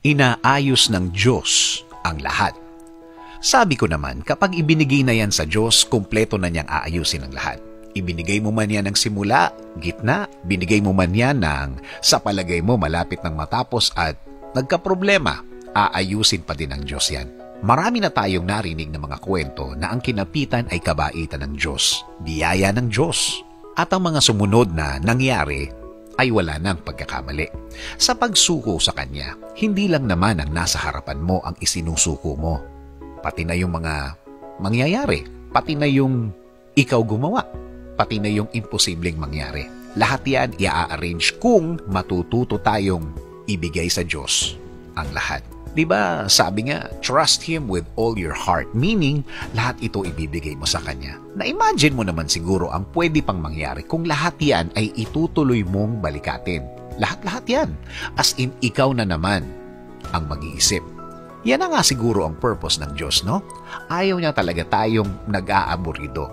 Inaayos ng Diyos ang lahat. Sabi ko naman, kapag ibinigay na yan sa Diyos, kumpleto na niyang aayusin ang lahat. Ibinigay mo man yan ng simula, gitna, binigay mo man yan ng sa palagay mo malapit ng matapos at nagkaproblema, aayusin pa din ng Diyos yan. Marami na tayong narinig na mga kwento na ang kinapitan ay kabaitan ng Diyos, biyaya ng Diyos. At ang mga sumunod na nangyari ay wala ng pagkakamali. Sa pagsuko sa Kanya, hindi lang naman ang nasa harapan mo ang isinusuko mo. Pati na yung mga mangyayari, pati na yung ikaw gumawa, pati na yung imposibleng mangyari. Lahat yan i-arrange kung matututo tayong ibigay sa Diyos ang lahat. Diba, sabi nga, trust Him with all your heart, meaning lahat ito ibibigay mo sa Kanya. Na-imagine mo naman siguro ang pwede pang mangyari kung lahat yan ay itutuloy mong balikatin. Lahat-lahat yan. As in, ikaw na naman ang mag-iisip. Yan na nga siguro ang purpose ng Diyos, no? Ayaw niya talaga tayong nag-aaburido.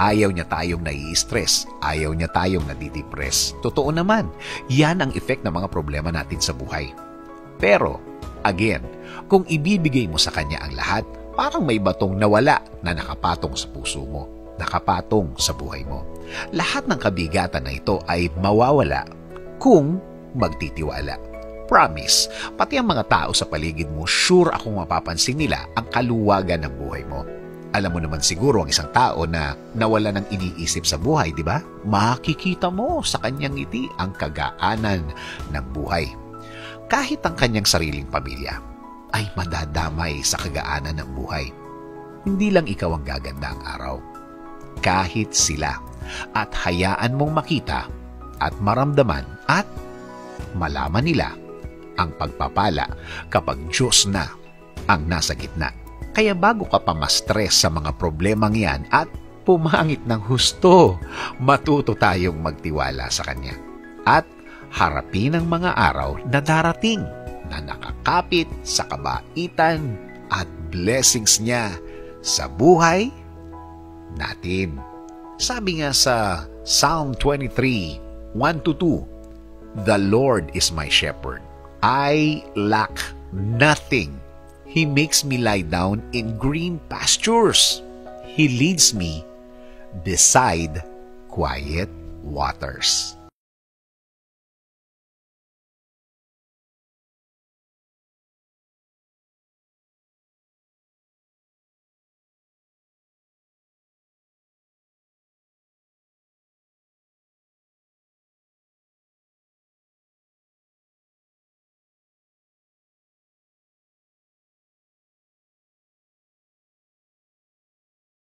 Ayaw niya tayong nai-stress. Ayaw niya tayong nadidepress. Totoo naman, yan ang effect ng mga problema natin sa buhay. Pero, again, kung ibibigay mo sa Kanya ang lahat, parang may batong nawala na nakapatong sa puso mo, nakapatong sa buhay mo. Lahat ng kabigatan na ito ay mawawala kung magtitiwala. Promise, pati ang mga tao sa paligid mo, sure akong mapapansin nila ang kaluwagan ng buhay mo. Alam mo naman siguro ang isang tao na nawala ng iniisip sa buhay, di ba? Makikita mo sa kanyang ngiti ang kagaanan ng buhay. Kahit ang kanyang sariling pamilya ay madadamay sa kagaanan ng buhay. Hindi lang ikaw ang gaganda ang araw. Kahit sila. At hayaan mong makita at maramdaman at malaman nila ang pagpapala kapag Diyos na ang nasa gitna. Kaya bago ka pa ma-stress sa mga problemang yan at pumangit ng husto, matuto tayong magtiwala sa Kanya. At harapin ang mga araw na darating na nakakapit sa kabaitan at blessings niya sa buhay natin. Sabi nga sa Psalm 23, 1-2, "The Lord is my shepherd. I lack nothing. He makes me lie down in green pastures. He leads me beside quiet waters."